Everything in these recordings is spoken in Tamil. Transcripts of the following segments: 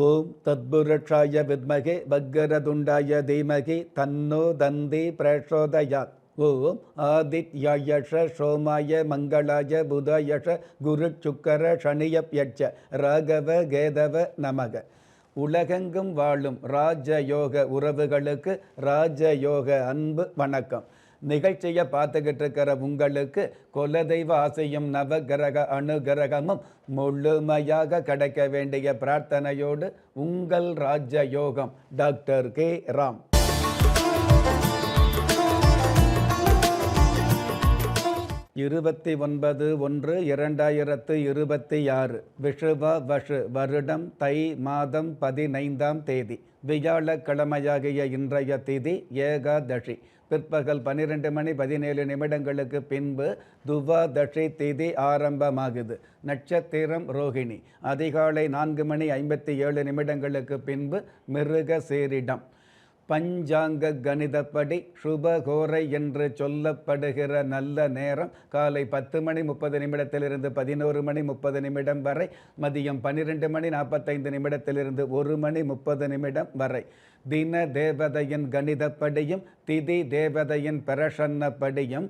ஓம் தத்புருஷாய வித்மகே வக்கரதுண்டாய தீமகி தன்னோ தந்தி பிரச்சோதயாத். ஓம் ஆதித்யாயஷ சோமாய மங்களாய புதாயஷ குரு சுக்கர சனியப்யட்ச ராகவ கேதவ நமக. உலகெங்கும் வாழும் ராஜயோக உறவுகளுக்கு ராஜயோக அன்பு வணக்கம். நிகழ்ச்சியை பார்த்துக்கிட்டு இருக்கிற உங்களுக்கு குலதெய்வ ஆசையும் நவகிரக அனுகிரகமும் முழுமையாக கிடைக்க வேண்டிய பிரார்த்தனையோடு உங்கள் ராஜயோகம் டாக்டர் கே ராம். இருபத்தி 9/1/2026 விஷுவ வஷு வருடம் தை மாதம் 15ஆம் தேதி வியாழக்கிழமையாகிய இன்றைய திதி ஏகாதசி. பிற்பகல் 12:17 பின்பு துவாதசி திதி ஆரம்பமாகுது. நட்சத்திரம் ரோகிணி. அதிகாலை 4:57 பின்பு மிருக சீரிடம். பஞ்சாங்க கணிதப்படி சுபகோரை என்று சொல்லப்படுகிற நல்ல நேரம் காலை 10:30 11:30 வரை, மதியம் 12:45 1:30 வரை. தின தேவதையின் கணிதப்படியும் திதி தேவதையின் பிரசன்னப்படியும்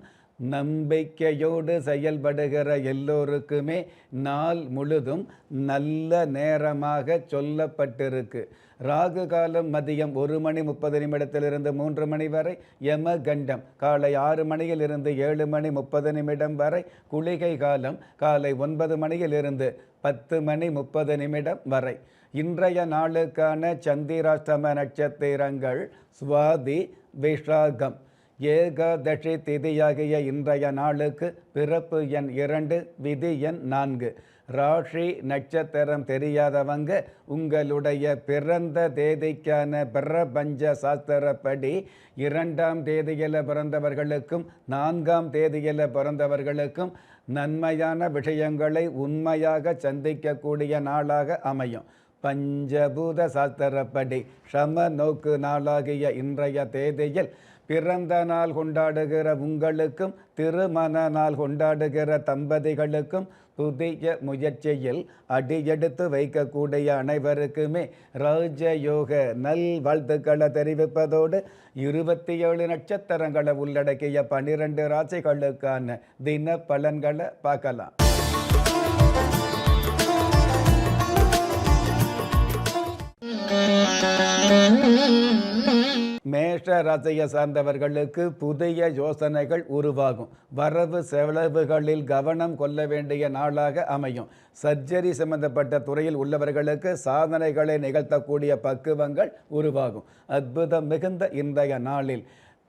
நம்பிக்கையோடு செயல்படுகிற எல்லோருக்குமே நாள் முழுதும் நல்ல நேரமாக சொல்லப்பட்டிருக்கு. ராகு காலம் மதியம் 1:30 3 மணி வரை. யம கண்டம் காலை 6 மணியிலிருந்து 7:30 வரை. குளிகை காலம் காலை 9 மணியிலிருந்து 10:30 வரை. இன்றைய நாளுக்கான சந்திராஷ்டம நட்சத்திரங்கள் சுவாதி, விஷாகம். ஏகாதசி திதியாகிய இன்றைய நாளுக்கு பிறப்பு எண் 2, விதி எண் 4. ராசி நட்சத்திரம் தெரியாதவங்க உங்களுடைய பிறந்த தேதிக்கான பிரபஞ்ச சாஸ்திரப்படி 2ஆம் தேதியில் பிறந்தவர்களுக்கும் 4ஆம் தேதியில் பிறந்தவர்களுக்கும் நன்மையான விஷயங்களை உண்மையாக சந்திக்கக்கூடிய நாளாக அமையும். பஞ்சபூத சாஸ்திரப்படி சம நோக்கு நாளாகிய இன்றைய தேதியில் பிறந்த நாள் கொண்டாடுகிற உங்களுக்கும் திருமண நாள் கொண்டாடுகிற தம்பதிகளுக்கும் புதிய முயற்சியில் அடியெடுத்து வைக்கக்கூடிய அனைவருக்குமே ராஜயோக நல் வாழ்த்துக்களை தெரிவிப்பதோடு 27 நட்சத்திரங்களை உள்ளடக்கிய 12 ராசிகளுக்கான தின பலன்களை பார்க்கலாம். மேஷ ராசியை சார்ந்தவர்களுக்கு புதிய யோசனைகள் உருவாகும். வரவு செலவுகளில் கவனம் கொள்ள வேண்டிய நாளாக அமையும். சர்ஜரி சம்பந்தப்பட்ட துறையில் உள்ளவர்களுக்கு சாதனைகளை நிகழ்த்தக்கூடிய பக்குவங்கள் உருவாகும். அற்புதம் மிகுந்த இன்றைய நாளில்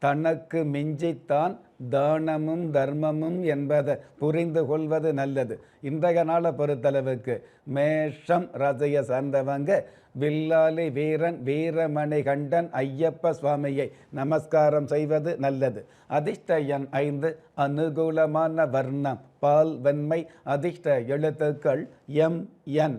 தனக்கு மிஞ்சித்தான் தானமும் தர்மமும் என்பதை புரிந்து கொள்வது நல்லது. இன்றைய நாளை பொறுத்தளவுக்கு மேஷம் ராசியை சார்ந்தவங்க வில்லாலி வீரன் வீரமணி கண்டன் ஐயப்ப சுவாமியை நமஸ்காரம் செய்வது நல்லது. அதிர்ஷ்ட எண் 5. அனுகூலமான வர்ணம் பால் வெண்மை. அதிர்ஷ்ட எழுத்துக்கள் MN.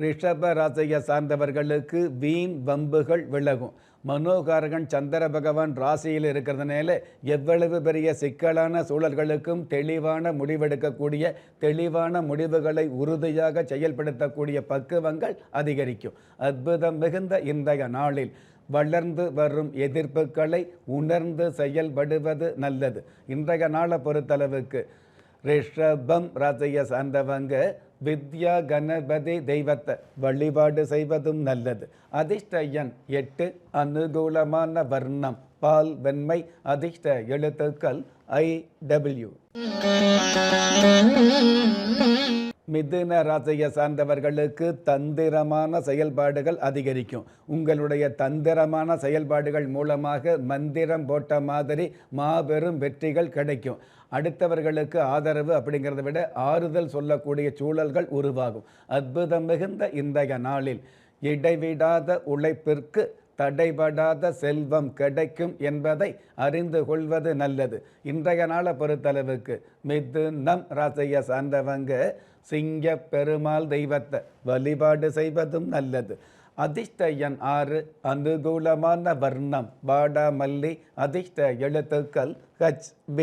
ரிஷப ராசியை சார்ந்தவர்களுக்கு வீண் வம்புகள் விலகும். மனோகாரகன் சந்திர பகவான் ராசியில் இருக்கிறதுனால எவ்வளவு பெரிய சிக்கலான சூழல்களுக்கும் தெளிவான முடிவெடுக்கக்கூடிய தெளிவான முடிவுகளை உறுதியாக செயல்படுத்தக்கூடிய பக்குவங்கள் அதிகரிக்கும். அற்புதம் மிகுந்த இன்றைய நாளில் வளர்ந்து வரும் எதிர்ப்புகளை உணர்ந்து செயல்படுவது நல்லது. இன்றைய நாளை பொறுத்தளவுக்கு ரிஷபம் ராசியை சார்ந்தவங்க வித்யா கணபதி தெய்வத்தை வழிபாடு செய்வதும் நல்லது. அதிர்ஷ்ட எண் 8. அனுகூலமான வர்ணம் பால் வெண்மை. அதிர்ஷ்ட எழுத்துக்கள் IW. மிதுன ராசியை சார்ந்தவர்களுக்கு தந்திரமான செயல்பாடுகள் அதிகரிக்கும். உங்களுடைய தந்திரமான செயல்பாடுகள் மூலமாக மந்திரம் போட்ட மாதிரி மாபெரும் வெற்றிகள் கிடைக்கும். அடுத்தவர்களுக்கு ஆதரவு அப்படிங்கிறத விட ஆறுதல் சொல்லக்கூடிய சூழல்கள் உருவாகும். அற்புதம் மிகுந்த இன்றைய நாளில் இடைவிடாத உழைப்பிற்கு தடைபடாத செல்வம் கிடைக்கும் என்பதை அறிந்து கொள்வது நல்லது. இன்றைய நாளை பொறுத்தளவுக்கு மிதுனம் ராசியை சார்ந்தவங்க சிங்க பெருமாள் தெய்வத்தை வழிபாடு செய்வதும் நல்லது. அதிர்ஷ்ட எண் 6, அனுகூலமான வர்ணம் வாடாமல்லி, அதிர்ஷ்ட எழுத்துக்கள் HB.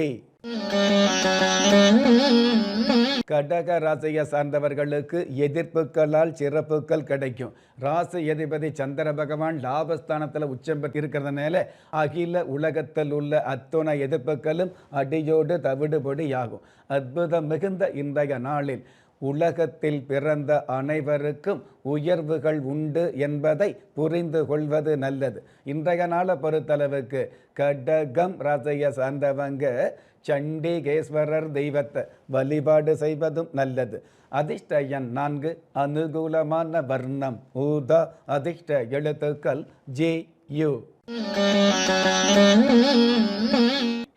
கடக ராசியை சார்ந்தவர்களுக்கு எதிர்ப்புகளால் சிறப்புகள் கிடைக்கும். ராசி அதிபதி சந்திர பகவான் லாபஸ்தானத்தில் உச்சம் பெற்று இருக்கிறதுனால அகில உலகத்தில் உள்ள அத்துணை எதிர்ப்புகளும் அடியோடு தவிடுபொடியாகும். அற்புதம் மிகுந்த இன்றைய நாளில் உலகத்தில் பிறந்த அனைவருக்கும் உயர்வுகள் உண்டு என்பதை புரிந்து கொள்வது நல்லது. இன்றைய நாளை பொறுத்தளவுக்கு கடகம் ராசியை சார்ந்தவங்க சண்டிகேஸ்வரர் தெய்வத்தை வழிபாடு செய்வதும் நல்லது. அதிர்ஷ்ட எண் 4, அனுகூலமான வர்ணம் ஊதா, அதிர்ஷ்ட எழுத்துக்கள் JU.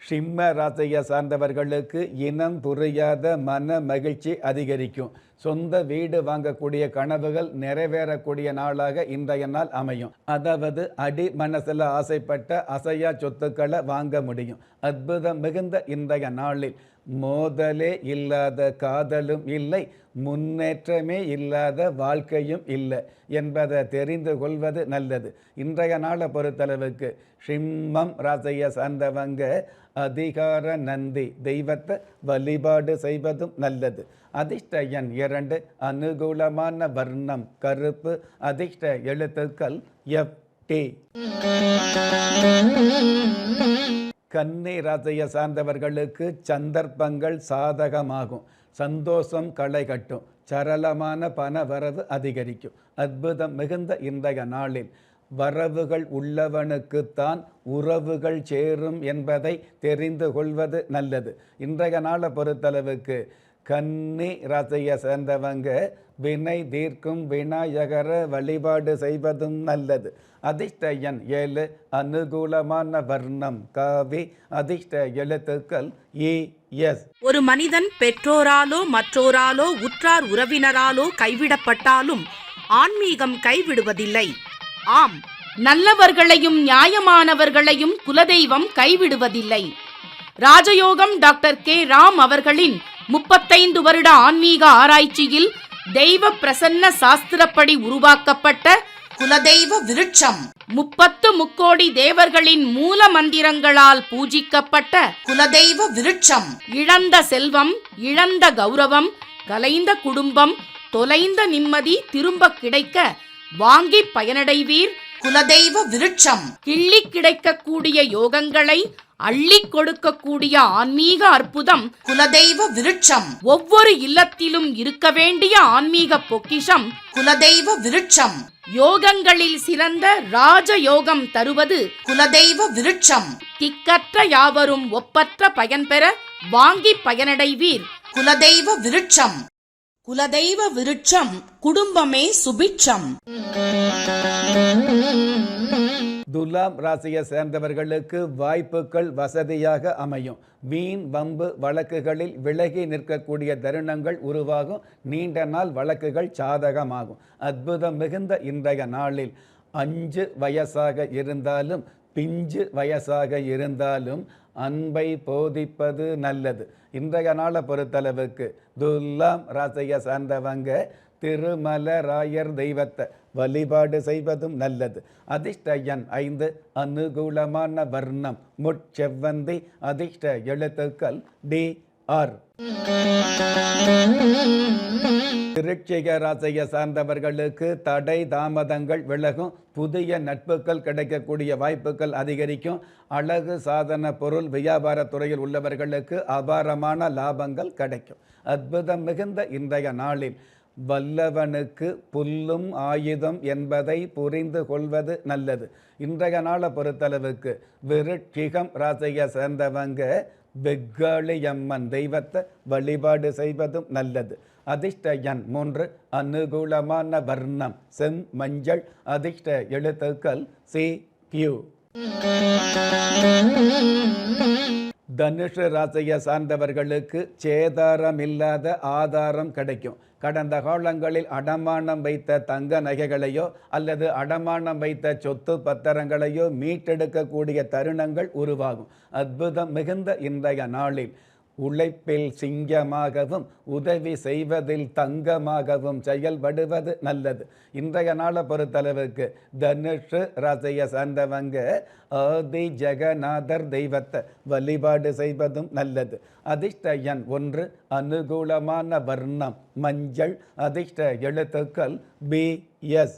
சிம்ம ராசியை சார்ந்தவர்களுக்கு இனம் புரியாத மன மகிழ்ச்சி அதிகரிக்கும். சொந்த வீடு வாங்கக்கூடிய கனவுகள் நிறைவேறக்கூடிய நாளாக இன்றைய நாள் அமையும். அதாவது அடி மனசில் ஆசைப்பட்ட அசையா சொத்துக்களை வாங்க முடியும். அற்புதம் மிகுந்த இன்றைய நாளில் மோதலே இல்லாத காதலும் இல்லை, முன்னேற்றமே இல்லாத வாழ்க்கையும் இல்லை என்பதை தெரிந்து கொள்வது நல்லது. இன்றைய நாளை பொறுத்தளவுக்கு சிம்மம் ராசியை சார்ந்தவங்க அதிகார நந்தி தெய்வத்தை வழிபாடு செய்வதும் நல்லது. அதிர்ஷ்ட எண் 2, அனுகூலமான வர்ணம் கருப்பு, அதிர்ஷ்ட எழுத்துக்கள் FT. கன்னி ராசியை சார்ந்தவர்களுக்கு சந்தர்ப்பங்கள் சாதகமாகும். சந்தோஷம் களை கட்டும். சரளமான பண வரவு அதிகரிக்கும். அற்புதம் மிகுந்த இன்றைய நாளில் வரவுகள் உள்ளவனுக்குத்தான் உறவுகள் சேரும் என்பதை தெரிந்து கொள்வது நல்லது. இன்றைய நாளை பொறுத்தளவுக்கு கன்னி ராசியை சேர்ந்தவங்க வினை தீர்க்கும் விநாயகர வழிபாடு செய்வதும் நல்லது. அதிர்ஷ்ட எண் 7, அனுகூலமான வர்ணம் காவி, அதிர்ஷ்ட எழுத்துக்கள் ES. ஒரு மனிதன் பெற்றோராலோ மற்றோராலோ உற்றார் உறவினராலோ கைவிடப்பட்டாலும் ஆன்மீகம் கைவிடுவதில்லை. ஆம், நல்லவர்களையும் நியாயமானவர்களையும் குலதெய்வம் கைவிடுவதில்லை. ராஜயோகம் டாக்டர் K. ராம் அவர்களின் 35 வருட ஆன்மீக ஆராய்ச்சியில் தெய்வ பிரசன்ன சாஸ்திரப்படி உருவாக்கப்பட்ட குலதெய்வ விருட்சம், 30 முக்கோடி தேவர்களின் மூல மந்திரங்களால் பூஜிக்கப்பட்ட குலதெய்வ விருட்சம். இழந்த செல்வம், இழந்த கௌரவம், கலைந்த குடும்பம், தொலைந்த நிம்மதி திரும்ப கிடைக்க வாங்கி பயனடைவீர். குலதெய்வ விருட்சம் கிள்ளி கிடைக்கக்கூடிய யோகங்களை அள்ளி கொடுக்கக்கூடிய ஆன்மீக அற்புதம் குலதெய்வ விருட்சம். ஒவ்வொரு இல்லத்திலும் இருக்க வேண்டிய ஆன்மீக பொக்கிஷம் குலதெய்வ விருட்சம். யோகங்களில் சிறந்த ராஜயோகம் தருவது குலதெய்வ விருட்சம். திக்கற்ற யாவரும் ஒப்பற்ற பயன்பெற வாங்கி பயனடைவீர். குலதெய்வ விருட்சம். குலதெய்வ விருட்சம் குடும்பமே சுபிட்சம். துலாம் ராசியை சேர்ந்தவர்களுக்கு வாய்ப்புகள் வசதியாக அமையும். வீண் வம்பு வழக்குகளில் விலகி நிற்கக்கூடிய தருணங்கள் உருவாகும். நீண்ட நாள் வழக்குகள் சாதகமாகும். அற்புதம் மிகுந்த இன்றைய நாளில் 5 வயசாக இருந்தாலும் பிஞ்சு வயசாக இருந்தாலும் அன்பை போதிப்பது நல்லது. இன்றைய நாளை பொறுத்தளவுக்கு துலாம் ராசியை சார்ந்தவங்க திருமலராயர் தெய்வத்தை வழிபாடு செய்வதும் நல்லது. அதிர்ஷ்ட எண் 5, அனுகூலமான வர்ணம் முட்செவ்வந்தி, அதிர்ஷ்ட எழுத்துக்கள் DR. விருச்சிக ராசியை சார்ந்தவர்களுக்கு தடை தாமதங்கள் விலகும். புதிய நட்புகள் கிடைக்கக்கூடிய வாய்ப்புகள் அதிகரிக்கும். அழகு சாதன பொருள் வியாபார துறையில் உள்ளவர்களுக்கு அபாரமான லாபங்கள் கிடைக்கும். அற்புதம் மிகுந்த இன்றைய நாளில் வல்லவனுக்கு புல்லும் ஆயுதம் என்பதை புரிந்து கொள்வது நல்லது. இன்றைய நாளை பொறுத்தளவுக்கு விருச்சிகம் ராசியை சேர்ந்தவங்க வெக்காளியம்மன் தெய்வத்தை வழிபாடு செய்வதும் நல்லது. அதிர்ஷ்ட எண் 3, அனுகூலமான வர்ணம் செம் மஞ்சள், அதிர்ஷ்ட எழுத்துக்கள் CQ. தனுஷு ராசியை சார்ந்தவர்களுக்கு சேதாரம் இல்லாத ஆதாரம் கிடைக்கும். கடந்த காலங்களில் அடமானம் வைத்த தங்க நகைகளையோ அல்லது அடமானம் வைத்த சொத்து பத்திரங்களையோ மீட்டெடுக்கக்கூடிய தருணங்கள் உருவாகும். அற்புதம் மிகுந்த இன்றைய நாளில் உழைப்பில் சிங்கமாகவும் உதவி செய்வதில் தங்கமாகவும் செயல்படுவது நல்லது. இன்றைய நாளை பொறுத்தளவுக்கு தனுஷு ராசியை சார்ந்தவங்க ஆதி ஜெகநாதர் தெய்வத்தை வழிபாடு செய்வதும் நல்லது. அதிர்ஷ்ட எண் 1, அனுகூலமான வர்ணம் மஞ்சள், அதிர்ஷ்ட எழுத்துக்கள் BS.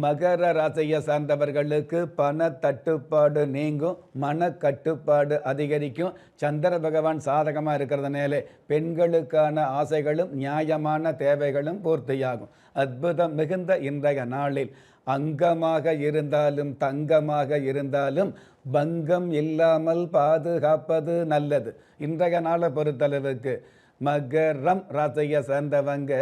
மகர ராசியை சார்ந்தவர்களுக்கு பண தட்டுப்பாடு நீங்கும், மனக்கட்டுப்பாடு அதிகரிக்கும். சந்திர பகவான் சாதகமாக இருக்கிறதுனால பெண்களுக்கான ஆசைகளும் நியாயமான தேவைகளும் பூர்த்தியாகும். அற்புதம் மிகுந்த இன்றைய நாளில் அங்கமாக இருந்தாலும் தங்கமாக இருந்தாலும் பங்கம் இல்லாமல் பாதுகாப்பது நல்லது. இன்றைய நாளை பொறுத்தளவுக்கு மகரம் ராசியை சேர்ந்தவங்க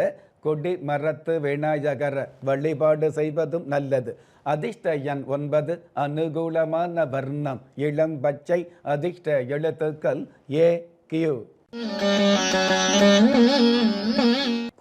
கொடி மரத்து விநாயகரை வழிபாடு செய்வதும் நல்லது. அதிர்ஷ்ட எண் 9, அனுகூலமான வர்ணம் இளம் பச்சை, அதிர்ஷ்ட எழுத்துக்கள் AQ.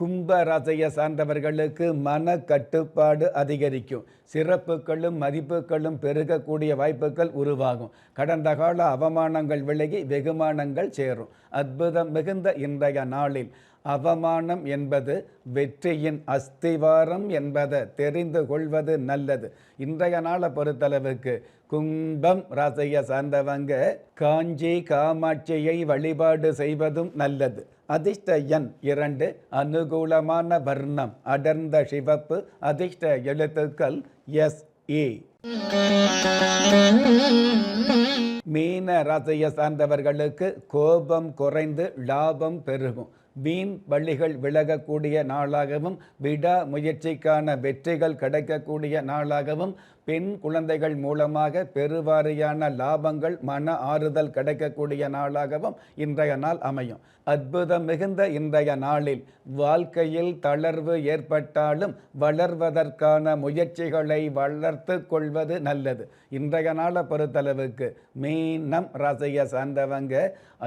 கும்ப ராசியை சார்ந்தவர்களுக்கு மன கட்டுப்பாடு அதிகரிக்கும். சிறப்புகளும் மதிப்புகளும் பெருகக்கூடிய வாய்ப்புகள் உருவாகும். கடந்த கால அவமானங்கள் விலகி வெகுமானங்கள் சேரும். அற்புதம் மிகுந்த இன்றைய நாளில் அவமானம் என்பது வெற்றியின் அஸ்திவாரம் என்பதை தெரிந்து கொள்வது நல்லது. இன்றைய நாளை பொறுத்தளவுக்கு கும்பம் ராசியை சார்ந்தவங்க காஞ்சி காமாட்சியை வழிபாடு செய்வதும் நல்லது. அதிர்ஷ்ட எண் 2, அனுகூலமான வர்ணம் அடர்ந்த சிவப்பு, அதிர்ஷ்ட எழுத்துக்கள் SE. மீன ராசியை சார்ந்தவர்களுக்கு கோபம் குறைந்து லாபம் பெருகும். வீண் வழிகள் விலகக்கூடிய நாளாகவும் விடா முயற்சிக்கான வெற்றிகள் கிடைக்கக்கூடிய நாளாகவும் பெண் குழந்தைகள் மூலமாக பெருவாரியான லாபங்கள் மன ஆறுதல் கிடைக்கக்கூடிய நாளாகவும் இன்றைய நாள் அமையும். அற்புதம் மிகுந்த இன்றைய நாளில் வாழ்க்கையில் தளர்வு ஏற்பட்டாலும் வளர்வதற்கான முயற்சிகளை வளர்த்து கொள்வது நல்லது. இன்றைய நாளை பொறுத்தளவுக்கு மீனம் ராசியை சார்ந்தவங்க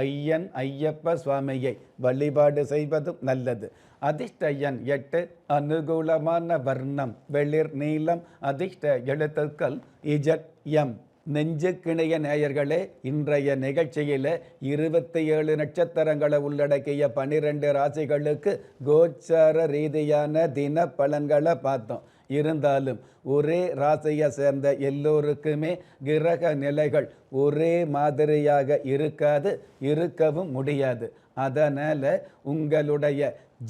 ஐயன் ஐயப்ப சுவாமியை வழிபாடு செய்வதும் நல்லது. அதிர்ஷ்ட எண் 8, அனுகூலமான வர்ணம் வெளிர் நீலம், அதிர்ஷ்ட எழுத்துக்கள் ZM. நெஞ்சுக்கிணைய நேயர்களே, இன்றைய நிகழ்ச்சியில் 27 நட்சத்திரங்களை உள்ளடக்கிய 12 ராசிகளுக்கு கோச்சார ரீதியான தின பலன்களை பார்த்தோம். இருந்தாலும் ஒரே ராசியை சேர்ந்த எல்லோருக்குமே கிரக நிலைகள் ஒரே மாதிரியாக இருக்கவும் முடியாது. அதனால் உங்களுடைய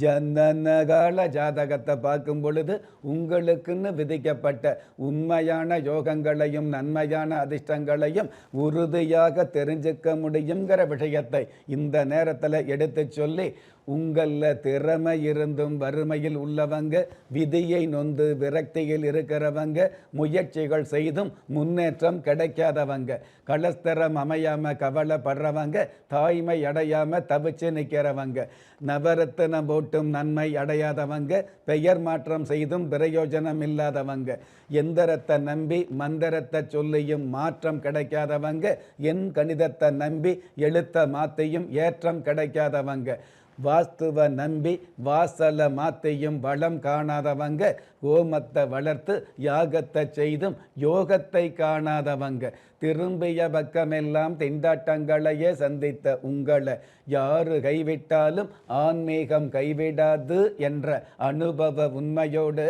ஜனனகால ஜாதகத்தை பார்க்கும் பொழுது உங்களுக்குன்னு விதிக்கப்பட்ட உண்மையான யோகங்களையும் நன்மையான அதிர்ஷ்டங்களையும் உறுதியாக தெரிஞ்சுக்க முடியுங்கிற விஷயத்தை இந்த நேரத்தில் எடுத்து சொல்லி, உங்களில் திறமை இருந்தும் வறுமையில் உள்ளவங்க, விதியை நொந்து விரக்தியில் இருக்கிறவங்க, முயற்சிகள் செய்தும் முன்னேற்றம் கிடைக்காதவங்க, கலஸ்தரம் அமையாமல் கவலைப்படுறவங்க, தாய்மை அடையாமல் தவிச்சு நிற்கிறவங்க, நவரத்தினம் போட்டும் நன்மை அடையாதவங்க, பெயர் மாற்றம் செய்தும் பிரயோஜனம் இல்லாதவங்க, எந்திரத்தை நம்பி மந்திரத்தை சொல்லியும் மாற்றம் கிடைக்காதவங்க, என் கணிதத்தை நம்பி எழுத்த மாற்றியும் ஏற்றம் கிடைக்காதவங்க, வாஸ்துவை நம்பி வாசலை மாற்றியும் வளம் காணாதவங்க, ஓமத்தை வளர்த்து யாகத்தை செய்தும் யோகத்தை காணாதவங்க, திரும்பிய பக்கமெல்லாம் திண்டாட்டங்களையே சந்தித்த உங்களை யாரு கைவிட்டாலும் ஆன்மீகம் கைவிடாது என்ற அனுபவ உண்மையோடு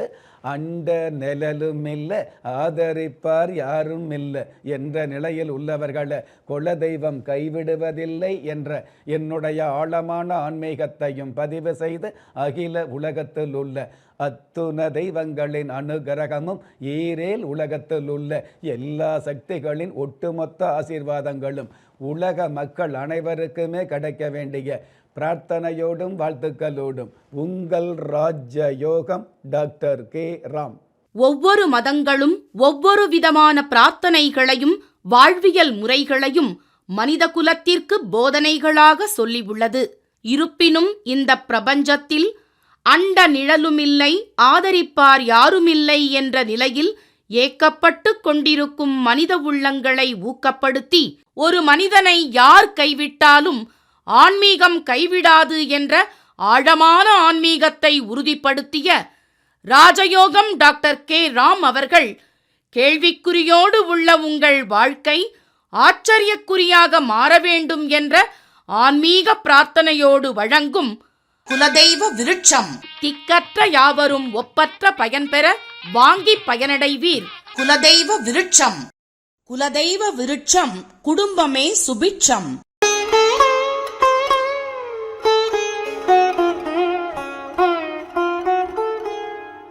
அண்ட நிழலும் இல்லை, ஆதரிப்பார் யாரும் இல்லை என்ற நிலையில் உள்ளவர்களை குலதெய்வம் கைவிடுவதில்லை என்ற என்னுடைய ஆழமான ஆன்மீகத்தையும் பதிவு செய்து அகில உலகத்தில் உள்ள அத்துண தெய்வங்களின் அனுகிரகமும் ஈரேல் உலகத்தில் உள்ள எல்லா சக்திகளின் ஒட்டுமொத்த ஆசீர்வாதங்களும் உலக மக்கள் அனைவருக்குமே கிடைக்க வேண்டிய பிரார்த்தனையோடும் வாழ்த்துக்களோடும் உங்கள் ராஜ்ய யோகம் டாக்டர் கே. ராம். ஒவ்வொரு மதங்களும் ஒவ்வொரு விதமான பிரார்த்தனைகளையும் வாழ்வியல் முறைகளையும் மனித குலத்திற்கு போதனைகளாக சொல்லியுள்ளது. இருப்பினும் இந்த பிரபஞ்சத்தில் அண்ட நிழலுமில்லை, ஆதரிப்பார் யாருமில்லை என்ற நிலையில் ஏக்கப்பட்டு கொண்டிருக்கும் மனித உள்ளங்களை ஊக்கப்படுத்தி, ஒரு மனிதனை யார் கைவிட்டாலும் ஆன்மீகம் கைவிடாது என்ற ஆழமான ஆன்மீகத்தை உறுதிப்படுத்திய ராஜயோகம் டாக்டர் கே. ராம் அவர்கள் கேள்விக்குறியோடு உள்ள உங்கள் வாழ்க்கை ஆச்சரியக்குறியாக மாற வேண்டும் என்ற ஆன்மீக பிரார்த்தனையோடு வழங்கும் குலதெய்வ விருட்சம். திக்கற்ற யாவரும் ஒப்பற்ற பயன்பெற வாங்கி பயனடைவீர். குலதெய்வ விருட்சம். குலதெய்வ விருட்சம் குடும்பமே சுபிட்சம்.